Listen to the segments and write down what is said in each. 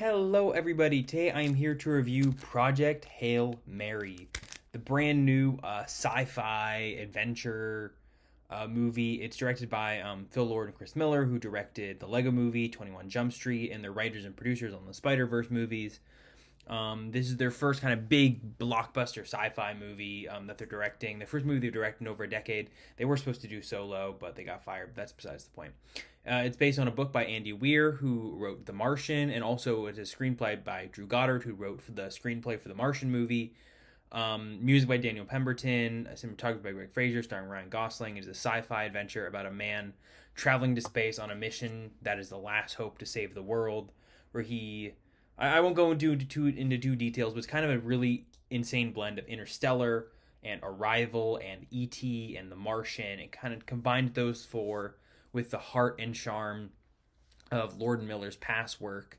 Hello everybody, today I am here to review Project Hail Mary, the brand new sci-fi adventure movie. It's directed by Phil Lord and Chris Miller, who directed the Lego Movie, 21 Jump Street, and they're writers and producers on the Spider-Verse movies. This is their first kind of big blockbuster sci-fi movie that they're directing. The first movie they've directed in over a decade. They were supposed to do solo, but they got fired. That's besides the point. It's based on a book by Andy Weir, who wrote The Martian, and also it's a screenplay by Drew Goddard, who wrote the screenplay for the Martian movie. Music by Daniel Pemberton, cinematography by Greg Fraser, starring Ryan Gosling. It is a sci-fi adventure about a man traveling to space on a mission that is the last hope to save the world, where I won't go into too details, but it's kind of a really insane blend of Interstellar and Arrival and E.T. and The Martian. It kind of combined those four with the heart and charm of Lord and Miller's past work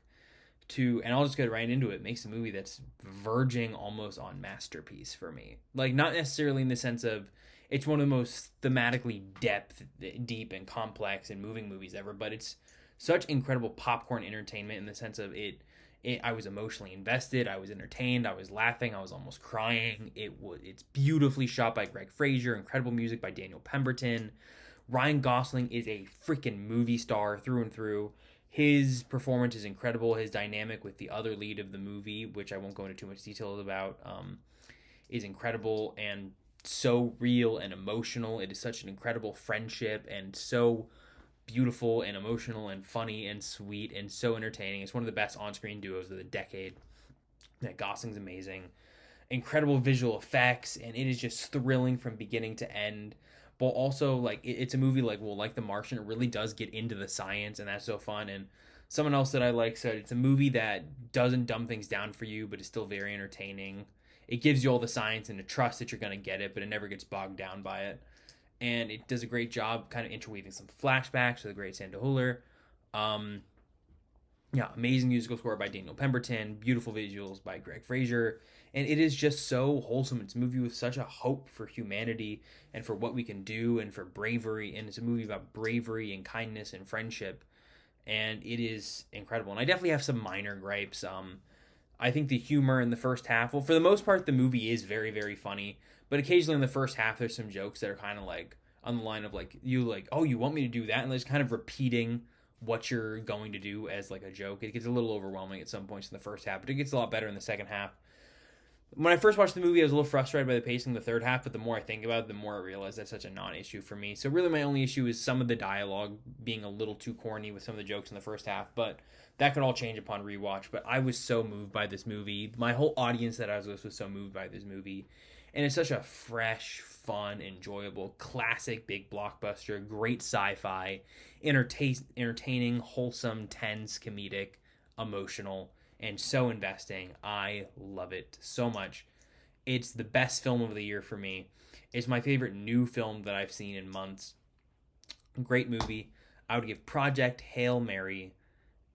and I'll just get right into it. It makes a movie that's verging almost on masterpiece for me. Like, not necessarily in the sense of it's one of the most thematically deep and complex and moving movies ever, but it's such incredible popcorn entertainment in the sense of I was emotionally invested, I was entertained, I was laughing, I was almost crying. It's beautifully shot by Greg Fraser, incredible music by Daniel Pemberton. Ryan Gosling is a freaking movie star through and through. His performance is incredible. His dynamic with the other lead of the movie, which I won't go into too much detail about, is incredible and so real and emotional. It is such an incredible friendship and so beautiful and emotional and funny and sweet and so entertaining. It's one of the best on-screen duos of the decade. Gosling's amazing. Incredible visual effects, and it is just thrilling from beginning to end. But also, like, it's a movie like The Martian. It really does get into the science, and that's so fun. And someone else that I like said it's a movie that doesn't dumb things down for you, but is still very entertaining. It gives you all the science and the trust that you're going to get it, but it never gets bogged down by it. And it does a great job kind of interweaving some flashbacks to the great Santa Huller. Amazing musical score by Daniel Pemberton, beautiful visuals by Greg Fraser, and it is just so wholesome. It's a movie with such a hope for humanity and for what we can do and for bravery, and it's a movie about bravery and kindness and friendship, and it is incredible. And I definitely have some minor gripes. I think the humor in the first half, well, for the most part, the movie is very, very funny, but occasionally in the first half, there's some jokes that are kind of like on the line of oh, you want me to do that? And there's kind of repeating what you're going to do as like a joke. It gets a little overwhelming at some points in the first half, but it gets a lot better in the second half. When I first watched the movie, I was a little frustrated by the pacing in the third half, but the more I think about it, the more I realize that's such a non-issue for me. So really my only issue is some of the dialogue being a little too corny with some of the jokes in the first half, but that could all change upon rewatch. But I was so moved by this movie. My whole audience that I was with was so moved by this movie. And it's such a fresh, fun, enjoyable, classic big blockbuster, great sci-fi, entertaining, wholesome, tense, comedic, emotional, and so investing. I love it so much. It's the best film of the year for me. It's my favorite new film that I've seen in months. Great movie. I would give Project Hail Mary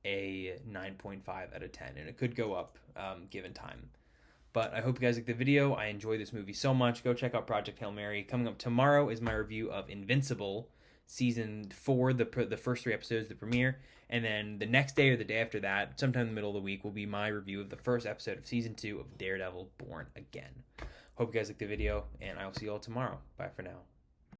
a 9.5 out of 10, and it could go up given time. But I hope you guys like the video. I enjoy this movie so much. Go check out Project Hail Mary. Coming up tomorrow is my review of Invincible, Season 4, the first 3 episodes, the premiere. And then the next day or the day after that, sometime in the middle of the week, will be my review of the first episode of Season 2 of Daredevil Born Again. Hope you guys like the video, and I will see you all tomorrow. Bye for now.